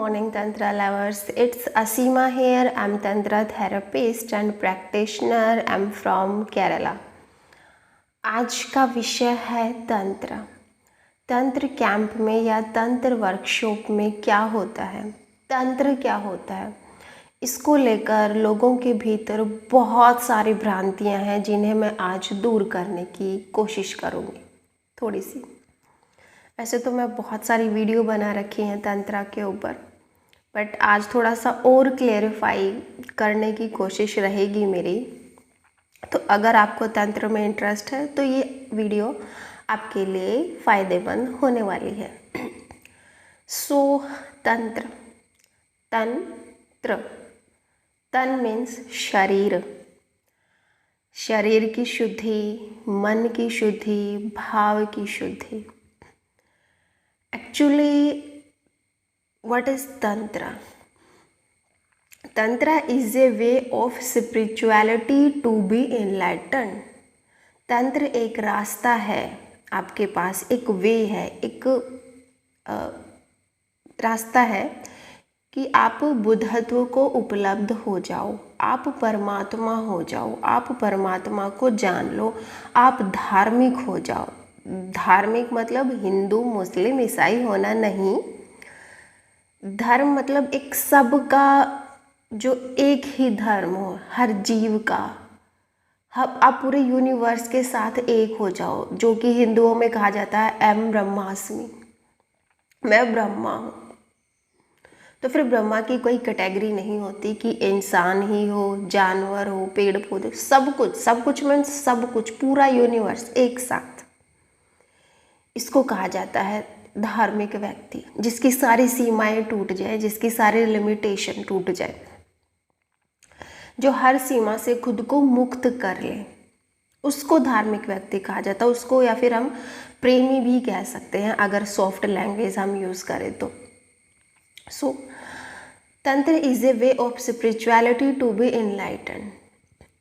morning, Tantra lovers. It's Asima here. I'm Tantra therapist and practitioner. I'm from Kerala. आज का विषय है तंत्र। तंत्र कैंप में या तंत्र वर्कशॉप में क्या होता है, तंत्र क्या होता है, इसको लेकर लोगों के भीतर बहुत सारी भ्रांतियां हैं जिन्हें मैं आज दूर करने की कोशिश करूँगी थोड़ी सी। ऐसे तो मैं बहुत सारी वीडियो बना रखी हैं तंत्रा के ऊपर, बट आज थोड़ा सा और क्लेरिफाई करने की कोशिश रहेगी मेरी। तो अगर आपको तंत्र में इंटरेस्ट है तो ये वीडियो आपके लिए फ़ायदेमंद होने वाली है। तंत्र, तंत्र, तन मीन्स शरीर, शरीर की शुद्धि, मन की शुद्धि, भाव की शुद्धि। Actually, what is Tantra? Tantra is a way of spirituality to be enlightened. तंत्र एक रास्ता है, आपके पास एक वे है, एक रास्ता है कि आप बुद्धत्व को उपलब्ध हो जाओ, आप परमात्मा हो जाओ, आप परमात्मा को जान लो, आप धार्मिक हो जाओ। धार्मिक मतलब हिंदू मुस्लिम ईसाई होना नहीं, धर्म मतलब एक सबका, जो एक ही धर्म हो, हर जीव का। आप पूरे यूनिवर्स के साथ एक हो जाओ, जो कि हिंदुओं में कहा जाता है एम ब्रह्मास्मि, मैं ब्रह्मा हूँ। तो फिर ब्रह्मा की कोई कैटेगरी नहीं होती कि इंसान ही हो, जानवर हो, पेड़ पौधे, सब कुछ मीन्स सब कुछ, पूरा यूनिवर्स एक साथ। इसको कहा जाता है धार्मिक व्यक्ति, जिसकी सारी सीमाएं टूट जाए, जिसकी सारी लिमिटेशन टूट जाए, जो हर सीमा से खुद को मुक्त कर ले, उसको धार्मिक व्यक्ति कहा जाता है। उसको या फिर हम प्रेमी भी कह सकते हैं अगर सॉफ्ट लैंग्वेज हम यूज़ करें तो। Tantra is a way of spirituality to be enlighten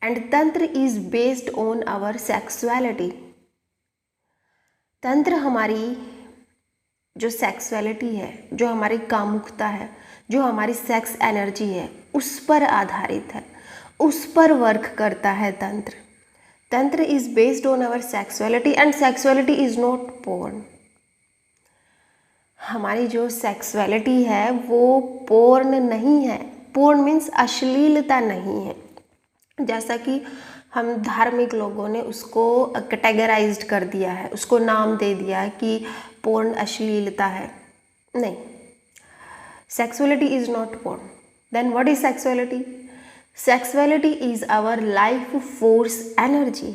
and tantra is based on our sexuality. तंत्र हमारी जो सेक्सुअलिटी है, जो हमारी कामुकता है, जो हमारी सेक्स एनर्जी है, उस पर आधारित है, उस पर वर्क करता है तंत्र। Tantra is based on our sexuality and sexuality is not porn. हमारी जो सेक्सुअलिटी है वो पोर्न नहीं है। पोर्न मीन्स अश्लीलता नहीं है, जैसा कि हम धार्मिक लोगों ने उसको कैटेगराइज्ड कर दिया है, उसको नाम दे दिया है कि पोर्न अश्लीलता है। नहीं, sexuality is not porn. Then what is sexuality? Sexuality is our life force energy.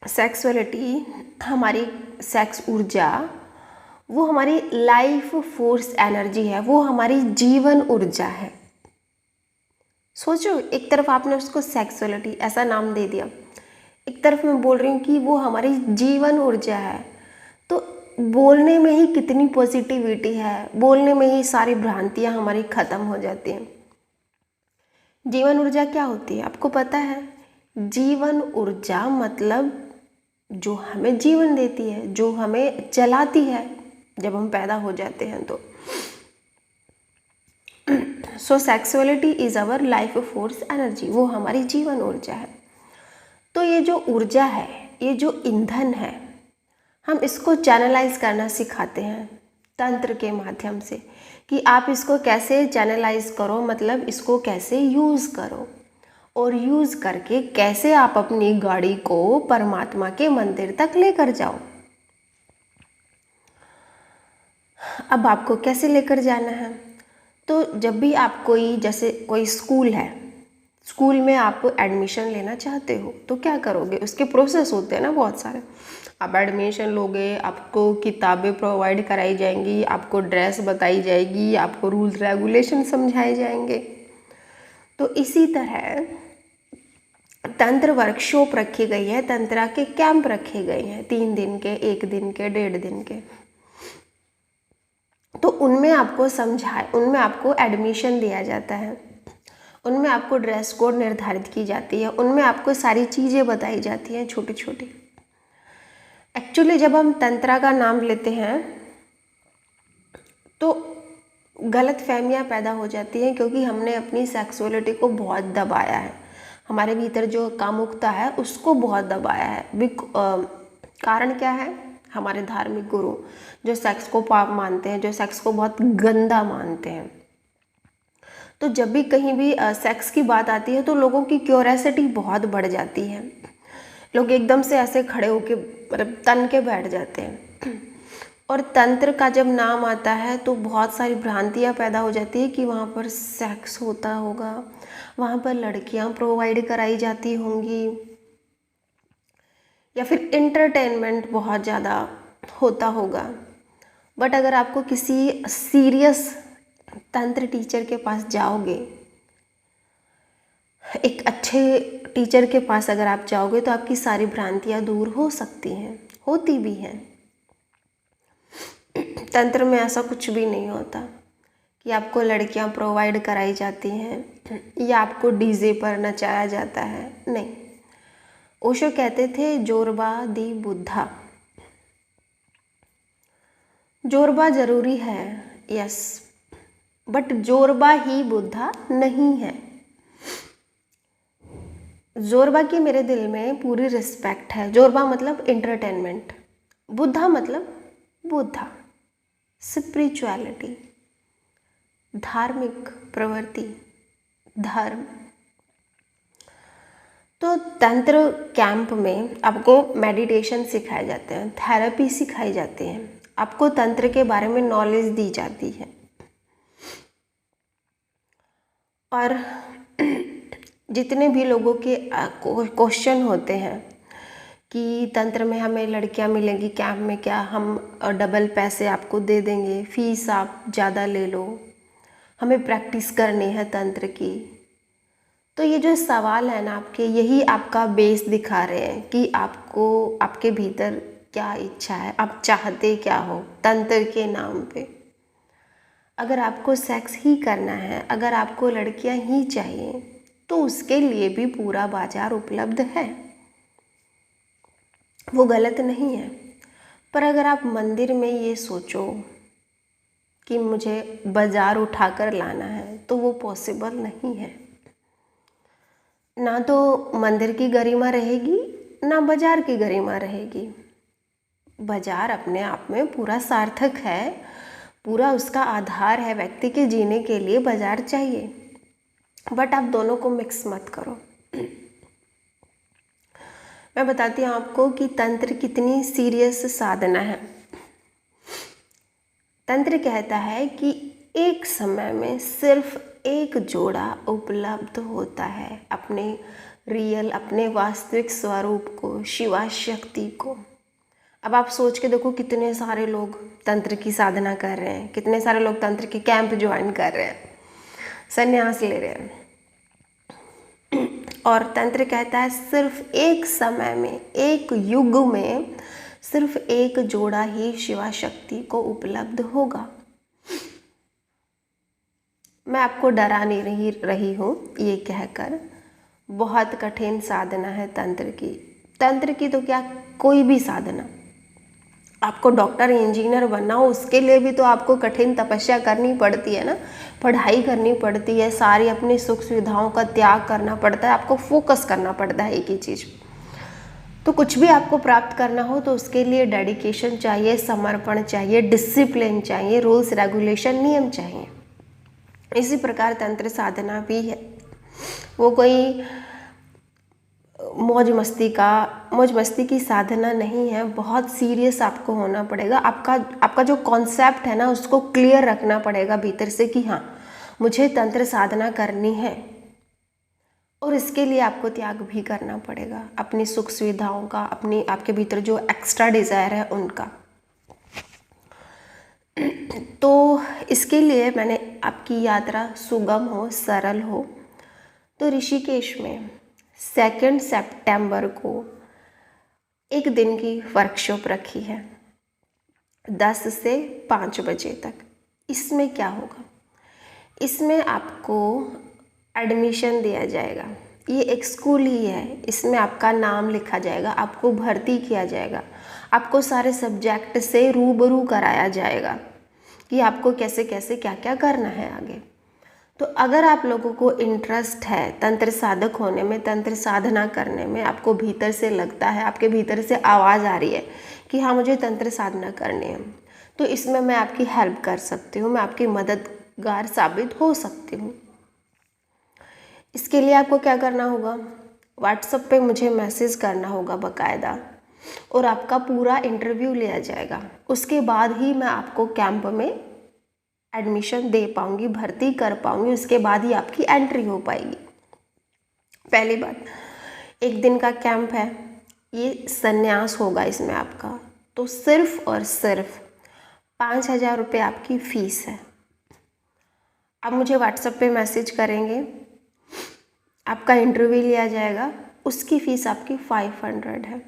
Sexuality हमारी सेक्स ऊर्जा, वो हमारी लाइफ फोर्स एनर्जी है, वो हमारी जीवन ऊर्जा है। सोचो, एक तरफ आपने उसको सेक्सुअलिटी ऐसा नाम दे दिया, एक तरफ मैं बोल रही हूँ कि वो हमारी जीवन ऊर्जा है। तो बोलने में ही कितनी पॉजिटिविटी है, बोलने में ही सारी भ्रांतियाँ हमारी ख़त्म हो जाती हैं। जीवन ऊर्जा क्या होती है आपको पता है? जीवन ऊर्जा मतलब जो हमें जीवन देती है, जो हमें चलाती है जब हम पैदा हो जाते हैं तो। So sexuality is our life force energy, वो हमारी जीवन ऊर्जा है। तो ये जो ऊर्जा है, ये जो ईंधन है, हम इसको चैनलाइज करना सिखाते हैं तंत्र के माध्यम से कि आप इसको कैसे चैनलाइज करो, मतलब इसको कैसे यूज़ करो, और यूज़ करके कैसे आप अपनी गाड़ी को परमात्मा के मंदिर तक लेकर जाओ। अब आपको कैसे लेकर जाना है? तो जब भी आप जैसे कोई स्कूल है, स्कूल में आप एडमिशन लेना चाहते हो तो क्या करोगे? उसके प्रोसेस होते हैं ना बहुत सारे। आप एडमिशन लोगे, आपको किताबें प्रोवाइड कराई जाएंगी, आपको ड्रेस बताई जाएगी, आपको रूल्स रेगुलेशन समझाए जाएंगे। तो इसी तरह तंत्र वर्कशॉप रखी गई है, तंत्रा के कैंप रखे गए हैं, 3 दिन के, 1 दिन के, 1.5 दिन के। तो उनमें आपको एडमिशन दिया जाता है, उनमें आपको ड्रेस कोड निर्धारित की जाती है, उनमें आपको सारी चीज़ें बताई जाती हैं छोटी छोटी। एक्चुअली जब हम तंत्रा का नाम लेते हैं तो गलत फहमियाँ पैदा हो जाती हैं क्योंकि हमने अपनी सेक्सुअलिटी को बहुत दबाया है, हमारे भीतर जो कामुकता है उसको बहुत दबाया है। कारण क्या है? हमारे धार्मिक गुरु जो सेक्स को पाप मानते हैं, जो सेक्स को बहुत गंदा मानते हैं। तो जब भी कहीं भी सेक्स की बात आती है तो लोगों की क्यूरियोसिटी बहुत बढ़ जाती है, लोग एकदम से ऐसे खड़े होके मतलब तन के बैठ जाते हैं। और तंत्र का जब नाम आता है तो बहुत सारी भ्रांतियाँ पैदा हो जाती है कि वहाँ पर सेक्स होता होगा, वहाँ पर लड़कियाँ प्रोवाइड कराई जाती होंगी, या फिर एंटरटेनमेंट बहुत ज़्यादा होता होगा। बट अगर आपको किसी सीरियस तंत्र टीचर के पास जाओगे, एक अच्छे टीचर के पास अगर आप जाओगे तो आपकी सारी भ्रांतियाँ दूर हो सकती हैं, होती भी हैं। तंत्र में ऐसा कुछ भी नहीं होता कि आपको लड़कियां प्रोवाइड कराई जाती हैं या आपको डीजे पर नचाया जाता है, नहीं। ओशो कहते थे जोरबा दी बुद्धा। जोरबा जरूरी है, यस, बट जोरबा ही बुद्धा नहीं है। जोरबा की मेरे दिल में पूरी रिस्पेक्ट है। जोरबा मतलब एंटरटेनमेंट, बुद्धा मतलब बुद्धा, स्पिरिचुअलिटी, धार्मिक प्रवृत्ति, धर्म। तो तंत्र कैंप में आपको मेडिटेशन सिखाए जाते हैं, थेरेपी सिखाई जाती है, आपको तंत्र के बारे में नॉलेज दी जाती है। और जितने भी लोगों के क्वेश्चन होते हैं कि तंत्र में हमें लड़कियां मिलेंगी कैंप में, क्या हम डबल पैसे आपको दे देंगे, फीस आप ज़्यादा ले लो, हमें प्रैक्टिस करनी है तंत्र की। तो ये जो सवाल है ना आपके, यही आपका बेस दिखा रहे हैं कि आपको आपके भीतर क्या इच्छा है, आप चाहते क्या हो तंत्र के नाम पे। अगर आपको सेक्स ही करना है, अगर आपको लड़कियां ही चाहिए, तो उसके लिए भी पूरा बाजार उपलब्ध है, वो गलत नहीं है। पर अगर आप मंदिर में ये सोचो कि मुझे बाजार उठाकर लाना है, तो वो पॉसिबल नहीं है। ना तो मंदिर की गरिमा रहेगी, ना बाजार की गरिमा रहेगी। बाजार अपने आप में पूरा सार्थक है, पूरा उसका आधार है, व्यक्ति के जीने के लिए बाजार चाहिए। बट आप दोनों को मिक्स मत करो। मैं बताती हूँ आपको कि तंत्र कितनी सीरियस साधना है। तंत्र कहता है कि एक समय में सिर्फ एक जोड़ा उपलब्ध होता है अपने रियल, अपने वास्तविक स्वरूप को, शिवा शक्ति को। अब आप सोच के देखो, कितने सारे लोग तंत्र की साधना कर रहे हैं, कितने सारे लोग तंत्र के कैंप ज्वाइन कर रहे हैं, संन्यास ले रहे हैं। और तंत्र कहता है सिर्फ एक समय में, एक युग में सिर्फ एक जोड़ा ही शिवा शक्ति को उपलब्ध होगा। मैं आपको डरा नहीं रही हूँ ये कहकर, बहुत कठिन साधना है तंत्र की। तंत्र की तो क्या, कोई भी साधना, आपको डॉक्टर इंजीनियर बनना हो उसके लिए भी तो आपको कठिन तपस्या करनी पड़ती है ना, पढ़ाई करनी पड़ती है, सारी अपनी सुख सुविधाओं का त्याग करना पड़ता है, आपको फोकस करना पड़ता है एक ही चीज़। तो कुछ भी आपको प्राप्त करना हो तो उसके लिए डेडिकेशन चाहिए, समर्पण चाहिए, डिसिप्लिन चाहिए, रूल्स रेगुलेशन, नियम चाहिए। इसी प्रकार तंत्र साधना भी है, वो कोई मौज मस्ती की साधना नहीं है। बहुत सीरियस आपको होना पड़ेगा। आपका जो कॉन्सेप्ट है ना, उसको क्लियर रखना पड़ेगा भीतर से कि हाँ, मुझे तंत्र साधना करनी है। और इसके लिए आपको त्याग भी करना पड़ेगा, अपनी सुख सुविधाओं का, अपनी आपके भीतर जो एक्स्ट्रा डिज़ायर है उनका। तो इसके लिए मैंने आपकी यात्रा सुगम हो, सरल हो, तो ऋषिकेश में 2 सितंबर को एक दिन की वर्कशॉप रखी है 10 से 5 बजे तक। इसमें क्या होगा, इसमें आपको एडमिशन दिया जाएगा। ये एक स्कूल ही है, इसमें आपका नाम लिखा जाएगा, आपको भर्ती किया जाएगा, आपको सारे सब्जेक्ट से रूबरू कराया जाएगा। कि आपको कैसे कैसे क्या क्या करना है आगे। तो अगर आप लोगों को इंटरेस्ट है तंत्र साधक होने में, तंत्र साधना करने में, आपको भीतर से लगता है, आपके भीतर से आवाज़ आ रही है कि हाँ मुझे तंत्र साधना करनी है, तो इसमें मैं आपकी हेल्प कर सकती हूँ, मैं आपकी मददगार साबित हो सकती हूँ। इसके लिए आपको क्या करना होगा, व्हाट्सएप पे मुझे मैसेज करना होगा बाकायदा, और आपका पूरा इंटरव्यू लिया जाएगा। उसके बाद ही मैं आपको कैंप में एडमिशन दे पाऊँगी, भर्ती कर पाऊँगी, उसके बाद ही आपकी एंट्री हो पाएगी। पहली बात, 1 दिन का कैंप है, ये संन्यास होगा इसमें आपका, तो सिर्फ और सिर्फ 5,000 रुपये आपकी फ़ीस है। आप मुझे व्हाट्सएप पे मैसेज करेंगे, आपका इंटरव्यू लिया जाएगा, उसकी फ़ीस आपकी 500 है।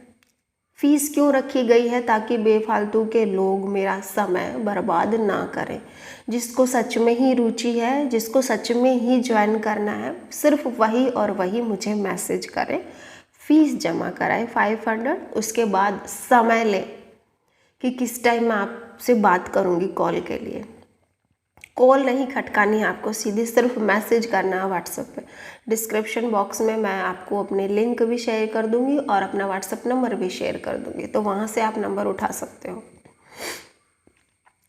फ़ीस क्यों रखी गई है, ताकि बेफालतू के लोग मेरा समय बर्बाद ना करें। जिसको सच में ही रुचि है, जिसको सच में ही ज्वाइन करना है, सिर्फ वही और वही मुझे मैसेज करें, फ़ीस जमा कराएं 500। उसके बाद समय लें कि किस टाइम मैं आपसे बात करूँगी कॉल के लिए। कॉल नहीं खटकानी है आपको, सीधे सिर्फ मैसेज करना है व्हाट्सएप पे। डिस्क्रिप्शन बॉक्स में मैं आपको अपने लिंक भी शेयर कर दूंगी और अपना व्हाट्सएप नंबर भी शेयर कर दूंगी, तो वहाँ से आप नंबर उठा सकते हो।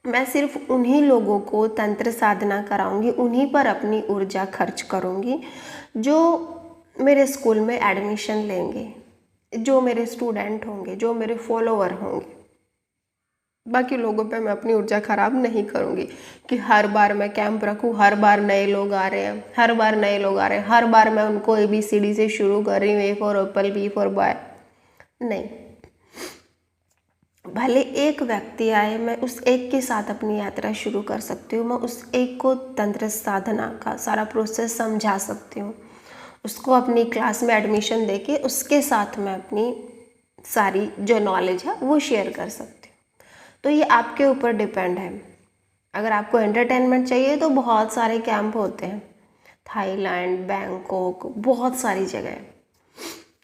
मैं सिर्फ उन्हीं लोगों को तंत्र साधना कराऊंगी, उन्हीं पर अपनी ऊर्जा खर्च करूंगी जो मेरे स्कूल में एडमिशन लेंगे, जो मेरे स्टूडेंट होंगे, जो मेरे फॉलोवर होंगे। बाकी लोगों पे मैं अपनी ऊर्जा ख़राब नहीं करूँगी कि हर बार मैं कैंप रखूँ, हर बार नए लोग आ रहे हैं, हर बार नए लोग आ रहे हैं, हर बार मैं उनको ABCD से शुरू कर रही हूँ, A for Apple, B for boy. नहीं, भले एक व्यक्ति आए, मैं उस एक के साथ अपनी यात्रा शुरू कर सकती हूँ। मैं उस एक को तंत्र साधना का सारा प्रोसेस समझा सकती हूँ, उसको अपनी क्लास में एडमिशन देके उसके साथ मैं अपनी सारी जो नॉलेज है वो शेयर कर सकती हूँ। तो ये आपके ऊपर डिपेंड है। अगर आपको एंटरटेनमेंट चाहिए तो बहुत सारे कैंप होते हैं, थाईलैंड, बैंकॉक, बहुत सारी जगह,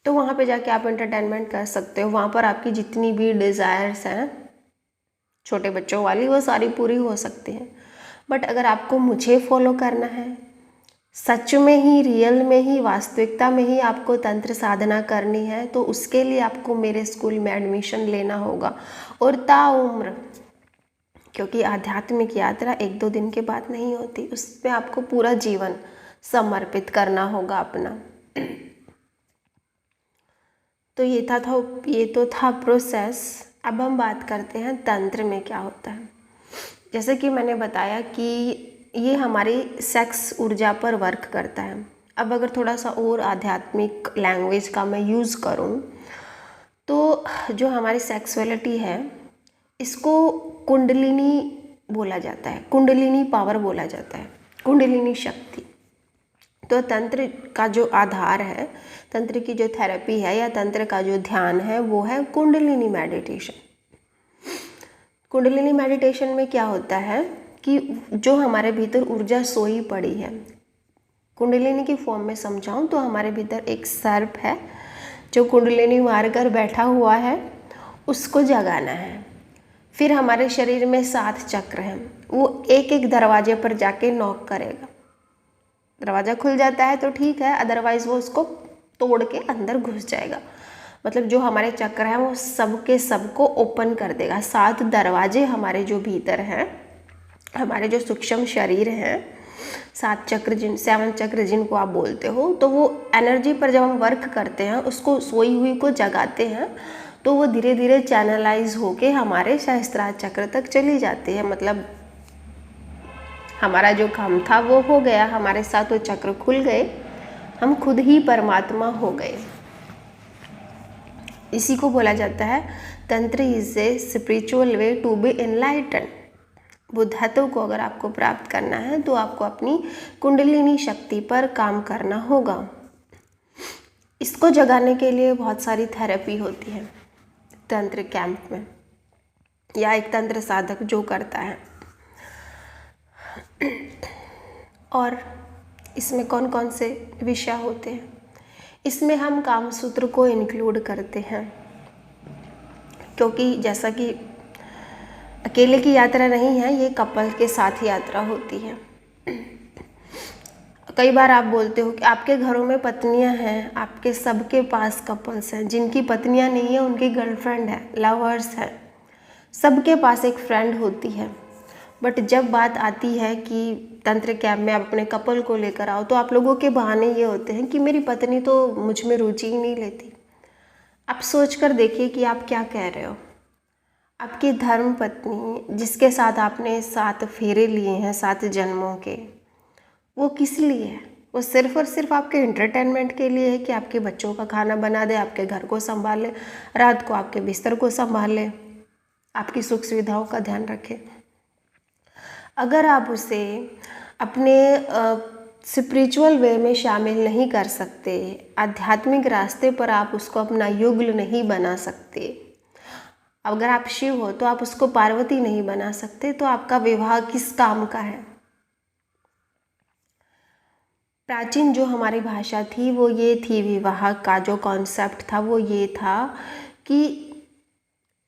तो वहाँ पे जाके आप एंटरटेनमेंट कर सकते हो। वहाँ पर आपकी जितनी भी डिज़ायर्स हैं छोटे बच्चों वाली, वो सारी पूरी हो सकती हैं। बट अगर आपको मुझे फॉलो करना है, सच में ही, रियल में ही, वास्तविकता में ही आपको तंत्र साधना करनी है, तो उसके लिए आपको मेरे स्कूल में एडमिशन लेना होगा, और ताउम्र, क्योंकि आध्यात्मिक यात्रा 1-2 दिन के बाद नहीं होती, उसमें आपको पूरा जीवन समर्पित करना होगा अपना। तो ये तो था प्रोसेस। अब हम बात करते हैं तंत्र में क्या होता है। जैसे कि मैंने बताया कि ये हमारी सेक्स ऊर्जा पर वर्क करता है। अब अगर थोड़ा सा और आध्यात्मिक लैंग्वेज का मैं यूज़ करूँ, तो जो हमारी सेक्सुअलिटी है, इसको कुंडलिनी बोला जाता है, कुंडलिनी पावर बोला जाता है, कुंडलिनी शक्ति। तो तंत्र का जो आधार है, तंत्र की जो थेरेपी है या तंत्र का जो ध्यान है, वो है कुंडलिनी मेडिटेशन। कुंडलिनी मेडिटेशन में क्या होता है कि जो हमारे भीतर ऊर्जा सोई पड़ी है, कुंडलिनी की फॉर्म में समझाऊं तो हमारे भीतर एक सर्प है जो कुंडलिनी मारकर बैठा हुआ है, उसको जगाना है। फिर हमारे शरीर में 7 चक्र हैं, वो एक एक दरवाजे पर जाके नॉक करेगा। दरवाज़ा खुल जाता है तो ठीक है, अदरवाइज़ वो उसको तोड़ के अंदर घुस जाएगा। मतलब जो हमारे चक्र हैं वो सबके सबको ओपन कर देगा। 7 दरवाजे हमारे जो भीतर हैं, हमारे जो सूक्ष्म शरीर हैं, 7 चक्र जिनको आप बोलते हो, तो वो एनर्जी पर जब हम वर्क करते हैं, उसको सोई हुई को जगाते हैं, तो वो धीरे धीरे चैनलाइज होके हमारे सहस्त्रार चक्र तक चली जाती है। मतलब हमारा जो काम था वो हो गया, हमारे 7 चक्र खुल गए, हम खुद ही परमात्मा हो गए। इसी को बोला जाता है tantra is a spiritual way to be enlighten. बुद्धत्व को अगर आपको प्राप्त करना है तो आपको अपनी कुंडलिनी शक्ति पर काम करना होगा। इसको जगाने के लिए बहुत सारी थेरेपी होती है तंत्र कैंप में, या एक तंत्र साधक जो करता है। और इसमें कौन कौन से विषय होते हैं, इसमें हम कामसूत्र को इंक्लूड करते हैं, क्योंकि जैसा कि अकेले की यात्रा नहीं है, ये कपल के साथ यात्रा होती है। कई बार आप बोलते हो कि आपके घरों में पत्नियां हैं, आपके सबके पास कपल्स हैं, जिनकी पत्नियां नहीं है उनकी गर्लफ्रेंड है, लवर्स हैं, सबके पास एक फ्रेंड होती है। बट जब बात आती है कि तंत्र कैंप में आप अपने कपल को लेकर आओ, तो आप लोगों के बहाने ये होते हैं कि मेरी पत्नी तो मुझ में रुचि ही नहीं लेती। आप सोच कर देखिए कि आप क्या कह रहे हो। आपकी धर्म पत्नी जिसके साथ आपने 7 फेरे लिए हैं 7 जन्मों के, वो किस लिए है? वो सिर्फ और सिर्फ आपके एंटरटेनमेंट के लिए है कि आपके बच्चों का खाना बना दे, आपके घर को संभाले, रात को आपके बिस्तर को संभाले, आपकी सुख सुविधाओं का ध्यान रखे। अगर आप उसे अपने स्पिरिचुअल वे में शामिल नहीं कर सकते, आध्यात्मिक रास्ते पर आप उसको अपना युगल नहीं बना सकते, अगर आप शिव हो तो आप उसको पार्वती नहीं बना सकते, तो आपका विवाह किस काम का है? प्राचीन जो हमारी भाषा थी वो ये थी, विवाह का जो कॉन्सेप्ट था वो ये था कि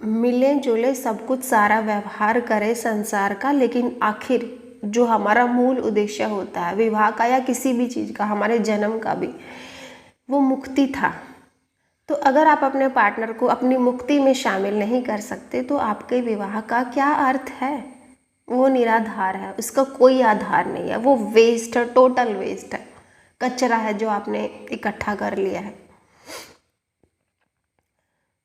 मिले जुले सब कुछ सारा व्यवहार करे संसार का, लेकिन आखिर जो हमारा मूल उद्देश्य होता है विवाह का या किसी भी चीज़ का, हमारे जन्म का भी, वो मुक्ति था। तो अगर आप अपने पार्टनर को अपनी मुक्ति में शामिल नहीं कर सकते तो आपके विवाह का क्या अर्थ है? वो निराधार है, उसका कोई आधार नहीं है, वो वेस्ट है, टोटल वेस्ट है, कचरा है जो आपने इकट्ठा कर लिया है।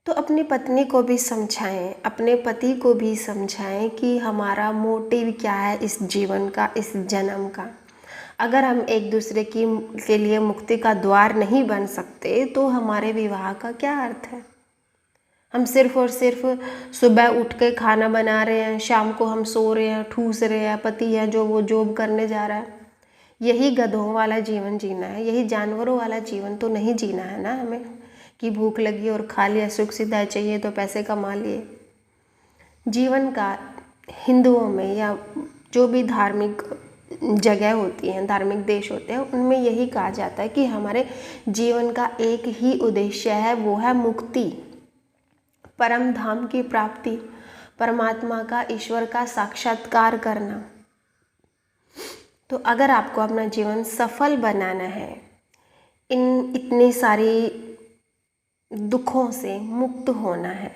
तो अपनी पत्नी को भी समझाएं, अपने पति को भी समझाएं कि हमारा मोटिव क्या है इस जीवन का, इस जन्म का। अगर हम एक दूसरे के लिए मुक्ति का द्वार नहीं बन सकते तो हमारे विवाह का क्या अर्थ है? हम सिर्फ और सिर्फ सुबह उठ के खाना बना रहे हैं, शाम को हम सो रहे हैं, ठूस रहे हैं, पति है जो वो जॉब करने जा रहा है। यही गधों वाला जीवन जीना है, यही जानवरों वाला जीवन तो नहीं जीना है ना हमें, कि भूख लगी और खा लिया, सुख सुविधाएं चाहिए तो पैसे कमा लिए। जीवन का हिंदुओं में या जो भी धार्मिक जगह होती हैं, धार्मिक देश होते हैं, उनमें यही कहा जाता है कि हमारे जीवन का एक ही उद्देश्य है, वो है मुक्ति, परम धाम की प्राप्ति, परमात्मा का, ईश्वर का साक्षात्कार करना। तो अगर आपको अपना जीवन सफल बनाना है, इतनी सारी दुखों से मुक्त होना है,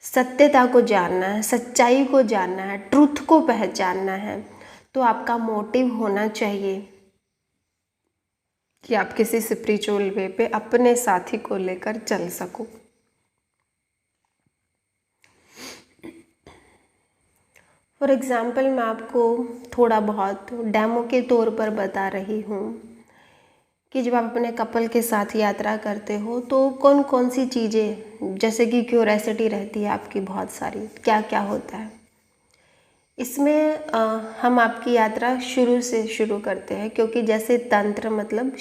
सत्यता को जानना है, सच्चाई को जानना है, ट्रुथ को पहचानना है, तो आपका मोटिव होना चाहिए कि आप किसी स्पिरिचुअल वे पे अपने साथी को लेकर चल सको। फॉर एग्ज़ाम्पल मैं आपको थोड़ा बहुत डेमो के तौर पर बता रही हूँ कि जब आप अपने कपल के साथ यात्रा करते हो तो कौन कौन सी चीज़ें, जैसे कि क्यूरियोसिटी रहती है आपकी बहुत सारी, क्या क्या होता है इसमें। हम आपकी यात्रा शुरू से शुरू करते हैं, क्योंकि जैसे तंत्र मतलब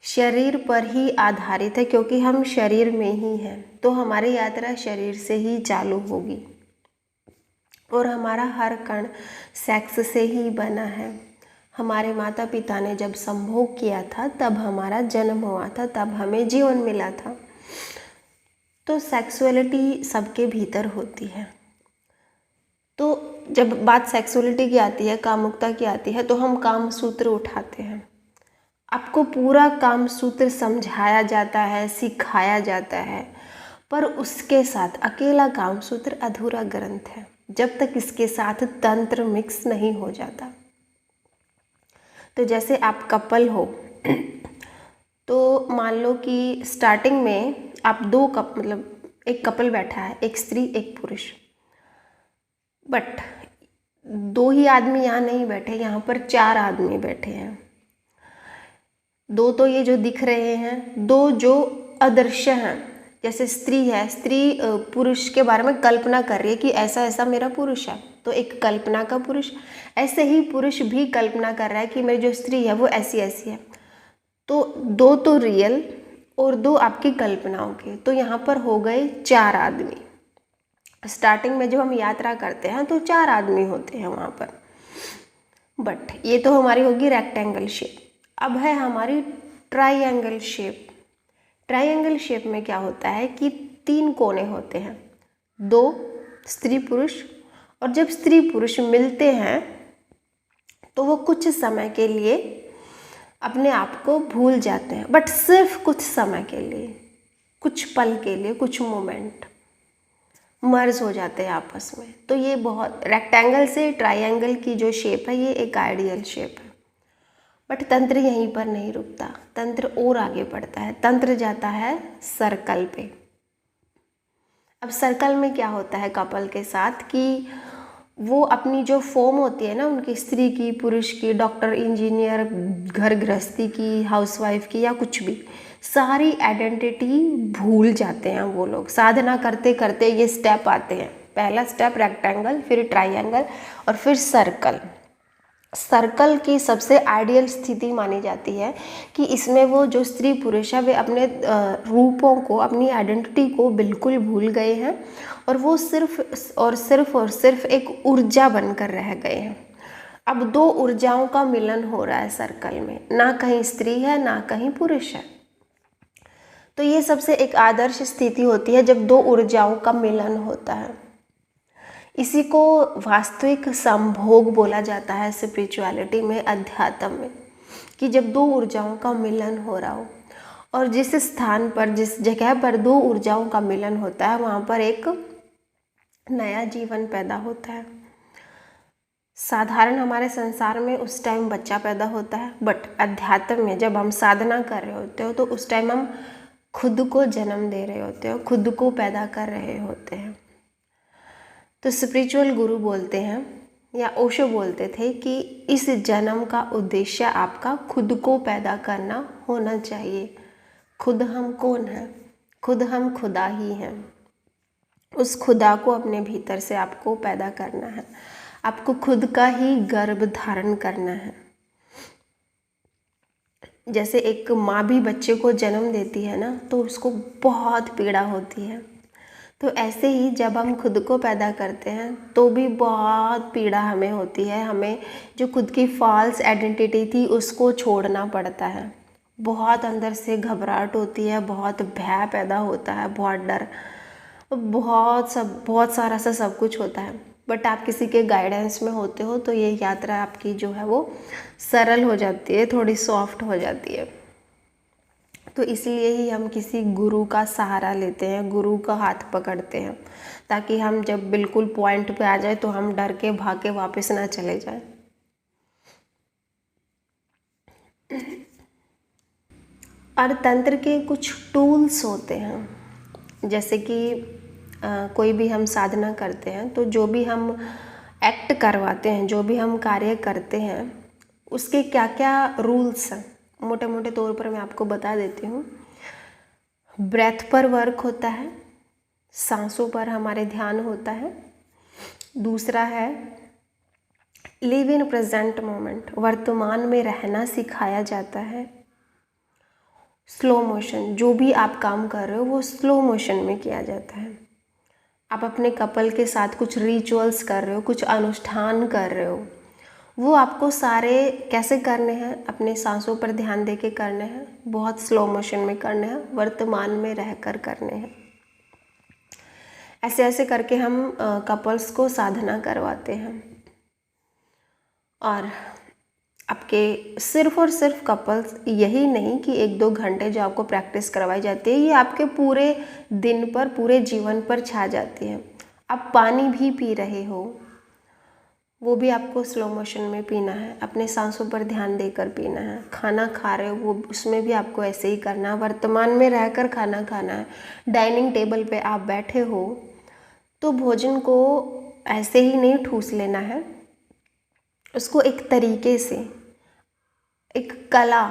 शरीर पर ही आधारित है, क्योंकि हम शरीर में ही हैं, तो हमारी यात्रा शरीर से ही चालू होगी और हमारा हर कण सेक्स से ही बना है। हमारे माता पिता ने जब संभोग किया था तब हमारा जन्म हुआ था, तब हमें जीवन मिला था। तो सेक्सुअलिटी सबके भीतर होती है। तो जब बात सेक्सुअलिटी की आती है, कामुकता की आती है, तो हम काम सूत्र उठाते हैं। आपको पूरा काम सूत्र समझाया जाता है, सिखाया जाता है, पर उसके साथ अकेला काम सूत्र अधूरा ग्रंथ है, जब तक इसके साथ तंत्र मिक्स नहीं हो जाता। तो जैसे आप कपल हो तो मान लो कि स्टार्टिंग में आप मतलब एक कपल बैठा है, एक स्त्री एक पुरुष, बट 2 ही आदमी यहाँ नहीं बैठे, यहाँ पर 4 आदमी बैठे हैं। 2 तो ये जो दिख रहे हैं, 2 जो अदृश्य हैं। जैसे स्त्री है, स्त्री पुरुष के बारे में कल्पना कर रही है कि ऐसा ऐसा मेरा पुरुष है, तो एक कल्पना का पुरुष। ऐसे ही पुरुष भी कल्पना कर रहा है कि मेरी जो स्त्री है वो ऐसी ऐसी है। तो 2 तो रियल और 2 आपकी कल्पनाओं के, तो यहाँ पर हो गए 4 आदमी। स्टार्टिंग में जब हम यात्रा करते हैं तो 4 आदमी होते हैं वहाँ पर, बट ये तो हमारी होगी रेक्टेंगल शेप। अब है हमारी ट्राइंगल शेप। ट्राइंगल शेप में क्या होता है कि 3 कोने होते हैं, 2 स्त्री पुरुष, और जब स्त्री पुरुष मिलते हैं तो वो कुछ समय के लिए अपने आप को भूल जाते हैं, बट सिर्फ कुछ समय के लिए, कुछ पल के लिए, कुछ मोमेंट मर्ज हो जाते हैं आपस में। तो ये बहुत, रेक्टेंगल से ट्रायंगल की जो शेप है ये एक आइडियल शेप है। बट तंत्र यहीं पर नहीं रुकता, तंत्र और आगे बढ़ता है। तंत्र जाता है सर्कल पे। अब सर्कल में क्या होता है कपल के साथ कि वो अपनी जो फॉर्म होती है ना उनकी, स्त्री की, पुरुष की, डॉक्टर, इंजीनियर, घर गृहस्थी की, हाउसवाइफ की, या कुछ भी, सारी आइडेंटिटी भूल जाते हैं वो लोग। साधना करते करते ये स्टेप आते हैं। पहला स्टेप रेक्टेंगल, फिर ट्रायंगल और फिर सर्कल। सर्कल की सबसे आइडियल स्थिति मानी जाती है कि इसमें वो जो स्त्री पुरुष है वे अपने रूपों को, अपनी आइडेंटिटी को बिल्कुल भूल गए हैं और वो सिर्फ एक ऊर्जा बनकर रह गए हैं। अब दो ऊर्जाओं का मिलन हो रहा है सर्कल में, ना कहीं स्त्री है ना कहीं पुरुष है। तो ये सबसे एक आदर्श स्थिति होती है जब दो ऊर्जाओं का मिलन होता है। इसी को वास्तविक संभोग बोला जाता है स्पिरिचुअलिटी में, अध्यात्म में, कि जब दो ऊर्जाओं का मिलन हो रहा हो। और जिस स्थान पर, जिस जगह पर दो ऊर्जाओं का मिलन होता है वहाँ पर एक नया जीवन पैदा होता है। साधारण हमारे संसार में उस टाइम बच्चा पैदा होता है, बट अध्यात्म में जब हम साधना कर रहे होते हो तो उस टाइम हम खुद को जन्म दे रहे होते हो, खुद को पैदा कर रहे होते हैं। तो स्पिरिचुअल गुरु बोलते हैं या ओशो बोलते थे कि इस जन्म का उद्देश्य आपका खुद को पैदा करना होना चाहिए। खुद हम कौन हैं? खुद हम खुदा ही हैं। उस खुदा को अपने भीतर से आपको पैदा करना है, आपको खुद का ही गर्भ धारण करना है। जैसे एक माँ भी बच्चे को जन्म देती है ना तो उसको बहुत पीड़ा होती है, तो ऐसे ही जब हम खुद को पैदा करते हैं तो भी बहुत पीड़ा हमें होती है। हमें जो खुद की फॉल्स आइडेंटिटी थी उसको छोड़ना पड़ता है। बहुत अंदर से घबराहट होती है, बहुत भय पैदा होता है, बहुत डर, बहुत सारा सा सब कुछ होता है। बट आप किसी के गाइडेंस में होते हो तो ये यात्रा आपकी जो है वो सरल हो जाती है, थोड़ी सॉफ्ट हो जाती है। तो इसलिए ही हम किसी गुरु का सहारा लेते हैं, गुरु का हाथ पकड़ते हैं, ताकि हम जब बिल्कुल पॉइंट पे आ जाए तो हम डर के भाग के वापस ना चले जाएं। और तंत्र के कुछ टूल्स होते हैं, जैसे कि कोई भी हम साधना करते हैं तो जो भी हम एक्ट करवाते हैं, जो भी हम कार्य करते हैं, उसके क्या क्या रूल्स हैं, मोटे मोटे तौर पर मैं आपको बता देती हूँ। ब्रेथ पर वर्क होता है, सांसों पर हमारे ध्यान होता है। दूसरा है लिव इन प्रेजेंट मोमेंट, वर्तमान में रहना सिखाया जाता है। स्लो मोशन, जो भी आप काम कर रहे हो वो स्लो मोशन में किया जाता है। आप अपने कपल के साथ कुछ रिचुअल्स कर रहे हो, कुछ अनुष्ठान कर रहे हो, वो आपको सारे कैसे करने हैं? अपने सांसों पर ध्यान दे के करने हैं, बहुत स्लो मोशन में करने हैं, वर्तमान में रहकर करने हैं। ऐसे ऐसे करके हम कपल्स को साधना करवाते हैं। और आपके सिर्फ और सिर्फ कपल्स, यही नहीं कि 1-2 घंटे जो आपको प्रैक्टिस करवाई जाती है, ये आपके पूरे दिन पर, पूरे जीवन पर छा जाती है। आप पानी भी पी रहे हो, वो भी आपको स्लो मोशन में पीना है, अपने सांसों पर ध्यान देकर पीना है। खाना खा रहे हो, वो उसमें भी आपको ऐसे ही करना है, वर्तमान में रहकर खाना खाना है। डाइनिंग टेबल पे आप बैठे हो तो भोजन को ऐसे ही नहीं ठूस लेना है, उसको एक तरीके से, एक कला,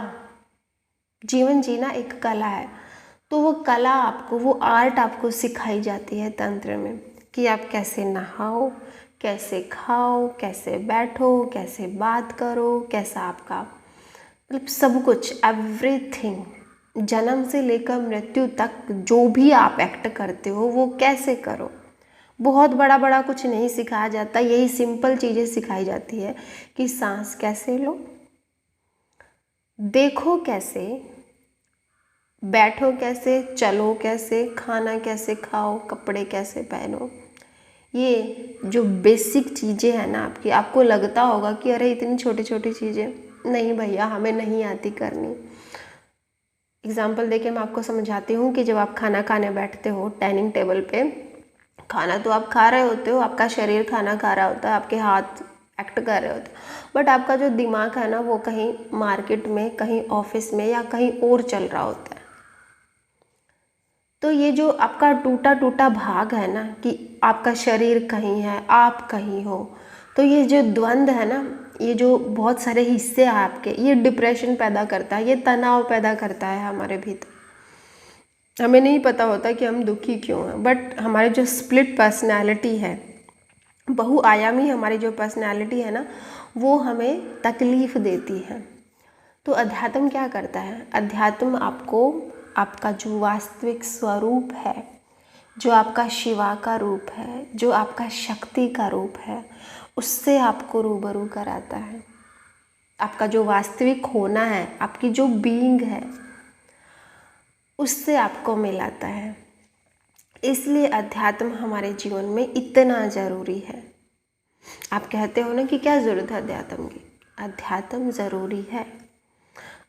जीवन जीना एक कला है, तो वो कला आपको, वो आर्ट आपको सिखाई जाती है तंत्र में, कि आप कैसे नहाओ, कैसे खाओ, कैसे बैठो, कैसे बात करो, कैसा आपका मतलब सब कुछ, एवरीथिंग, जन्म से लेकर मृत्यु तक जो भी आप एक्ट करते हो वो कैसे करो। बहुत बड़ा बड़ा कुछ नहीं सिखाया जाता, यही सिंपल चीज़ें सिखाई जाती है कि सांस कैसे लो, देखो कैसे, बैठो कैसे, चलो कैसे, खाना कैसे खाओ, कपड़े कैसे पहनो, ये जो बेसिक चीज़ें हैं ना आपकी, आपको लगता होगा कि अरे इतनी छोटी छोटी चीज़ें, नहीं भैया हमें नहीं आती करनी। एग्जाम्पल देके मैं आपको समझाती हूँ कि जब आप खाना खाने बैठते हो डाइनिंग टेबल पे, खाना तो आप खा रहे होते हो, आपका शरीर खाना खा रहा होता है, आपके हाथ एक्ट कर रहे होते हैं, बट आपका जो दिमाग है ना वो कहीं मार्केट में, कहीं ऑफिस में या कहीं और चल रहा होता है। तो ये जो आपका टूटा टूटा भाग है ना कि आपका शरीर कहीं है, आप कहीं हो, तो ये जो द्वंद्व है ना, ये जो बहुत सारे हिस्से हैं आपके, ये डिप्रेशन पैदा करता है, ये तनाव पैदा करता है हमारे भीतर। हमें नहीं पता होता कि हम दुखी क्यों हैं, बट हमारे जो स्प्लिट पर्सनैलिटी है, बहुआयामी हमारी जो पर्सनैलिटी है ना, वो हमें तकलीफ़ देती है। तो अध्यात्म क्या करता है? अध्यात्म आपको आपका जो वास्तविक स्वरूप है, जो आपका शिवा का रूप है, जो आपका शक्ति का रूप है, उससे आपको रूबरू कराता है। आपका जो वास्तविक होना है, आपकी जो बीइंग है, उससे आपको मिलाता है। इसलिए अध्यात्म हमारे जीवन में इतना ज़रूरी है। आप कहते हो ना कि क्या ज़रूरत है अध्यात्म की? अध्यात्म ज़रूरी है।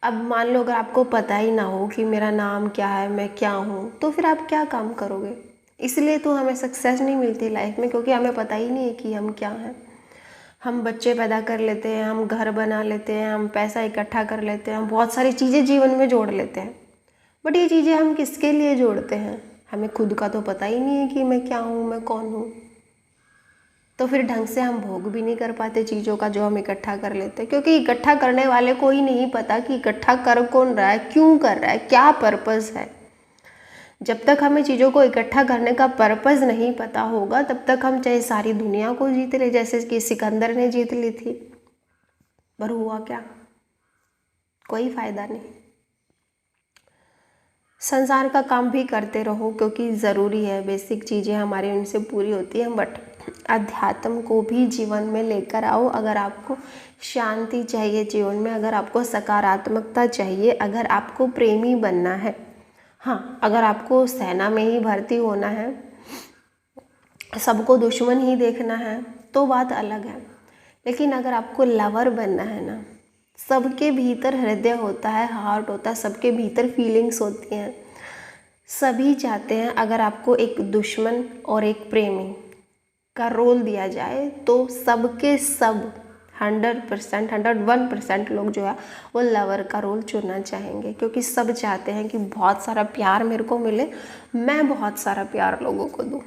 अब मान लो अगर आपको पता ही ना हो कि मेरा नाम क्या है, मैं क्या हूँ, तो फिर आप क्या काम करोगे? इसलिए तो हमें सक्सेस नहीं मिलती लाइफ में, क्योंकि हमें पता ही नहीं है कि हम क्या हैं। हम बच्चे पैदा कर लेते हैं, हम घर बना लेते हैं, हम पैसा इकट्ठा कर लेते हैं, हम बहुत सारी चीज़ें जीवन में जोड़ लेते हैं, बट ये चीज़ें हम किसके लिए जोड़ते हैं? हमें खुद का तो पता ही नहीं है कि मैं क्या हूँ, मैं कौन हूँ। तो फिर ढंग से हम भोग भी नहीं कर पाते चीज़ों का जो हम इकट्ठा कर लेते हैं, क्योंकि इकट्ठा करने वाले को ही नहीं पता कि इकट्ठा कर कौन रहा है, क्यों कर रहा है, क्या पर्पज़ है। जब तक हमें चीज़ों को इकट्ठा करने का पर्पज़ नहीं पता होगा, तब तक हम चाहे सारी दुनिया को जीत ले, जैसे कि सिकंदर ने जीत ली थी, पर हुआ क्या? कोई फ़ायदा नहीं। संसार का काम भी करते रहो, क्योंकि ज़रूरी है, बेसिक चीज़ें हमारी उनसे पूरी होती हैं, बट अध्यात्म को भी जीवन में लेकर आओ। अगर आपको शांति चाहिए जीवन में, अगर आपको सकारात्मकता चाहिए, अगर आपको प्रेमी बनना है, हाँ, अगर आपको सेना में ही भर्ती होना है, सबको दुश्मन ही देखना है, तो बात अलग है। लेकिन अगर आपको लवर बनना है ना, सबके भीतर हृदय होता है, हार्ट होता है, सबके भीतर फीलिंग्स होती हैं, सभी चाहते हैं। अगर आपको एक दुश्मन और एक प्रेमी का रोल दिया जाए, तो सबके सब 100%, 101% लोग जो है वो लवर का रोल चुनना चाहेंगे, क्योंकि सब चाहते हैं कि बहुत सारा प्यार मेरे को मिले, मैं बहुत सारा प्यार लोगों को दूँ।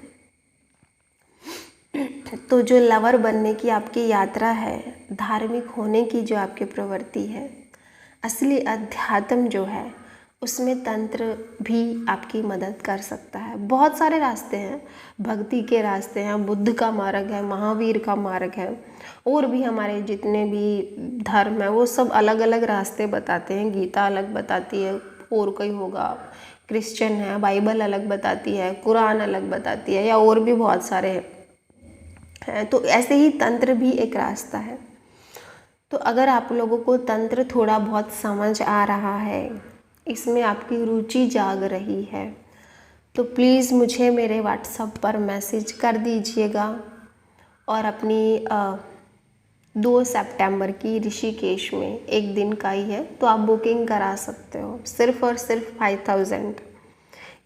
तो जो लवर बनने की आपकी यात्रा है, धार्मिक होने की जो आपकी प्रवृत्ति है, असली अध्यात्म जो है, उसमें तंत्र भी आपकी मदद कर सकता है। बहुत सारे रास्ते हैं, भक्ति के रास्ते हैं, बुद्ध का मार्ग है, महावीर का मार्ग है, और भी हमारे जितने भी धर्म हैं वो सब अलग अलग रास्ते बताते हैं। गीता अलग बताती है, और कोई होगा क्रिश्चियन है, बाइबल अलग बताती है, कुरान अलग बताती है, या और भी बहुत सारे हैं। तो ऐसे ही तंत्र भी एक रास्ता है। तो अगर आप लोगों को तंत्र थोड़ा बहुत समझ आ रहा है, इसमें आपकी रुचि जाग रही है, तो प्लीज़ मुझे मेरे व्हाट्सएप पर मैसेज कर दीजिएगा। और अपनी 2 सितंबर की ऋषिकेश में एक दिन का ही है, तो आप बुकिंग करा सकते हो, सिर्फ और सिर्फ 5000।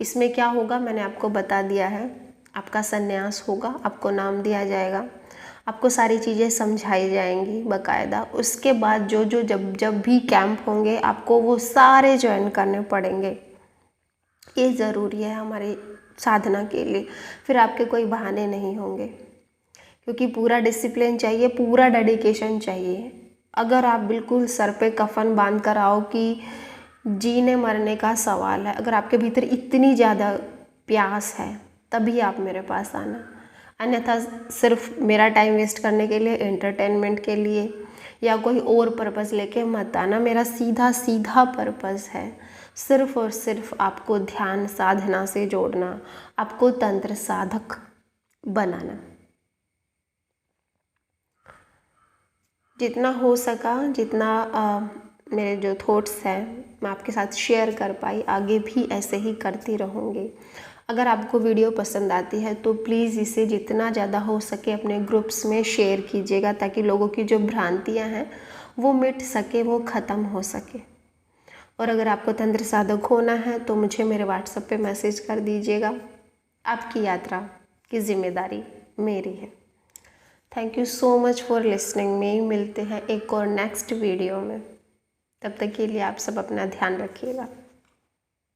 इसमें क्या होगा मैंने आपको बता दिया है। आपका संन्यास होगा, आपको नाम दिया जाएगा, आपको सारी चीज़ें समझाई जाएंगी बाकायदा। उसके बाद जो जो जब भी कैंप होंगे, आपको वो सारे ज्वाइन करने पड़ेंगे। ये ज़रूरी है हमारी साधना के लिए, फिर आपके कोई बहाने नहीं होंगे, क्योंकि पूरा डिसिप्लिन चाहिए, पूरा डेडिकेशन चाहिए। अगर आप बिल्कुल सर पे कफन बांध कर आओ कि जीने मरने का सवाल है, अगर आपके भीतर इतनी ज़्यादा प्यास है, तभी आप मेरे पास आना। अन्यथा सिर्फ मेरा टाइम वेस्ट करने के लिए, एंटरटेनमेंट के लिए या कोई और पर्पज़ लेके मत आना। मेरा सीधा सीधा पर्पज़ है सिर्फ और सिर्फ आपको ध्यान साधना से जोड़ना, आपको तंत्र साधक बनाना। जितना हो सका, जितना मेरे जो थॉट्स हैं मैं आपके साथ शेयर कर पाई, आगे भी ऐसे ही करती रहूँगी। अगर आपको वीडियो पसंद आती है तो प्लीज़ इसे जितना ज़्यादा हो सके अपने ग्रुप्स में शेयर कीजिएगा, ताकि लोगों की जो भ्रांतियाँ हैं वो मिट सके, वो ख़त्म हो सके। और अगर आपको तंत्र साधक होना है तो मुझे मेरे व्हाट्सएप पे मैसेज कर दीजिएगा। आपकी यात्रा की जिम्मेदारी मेरी है। Thank you so much for listening me. मिलते हैं एक और नेक्स्ट वीडियो में। तब तक के लिए आप सब अपना ध्यान रखिएगा।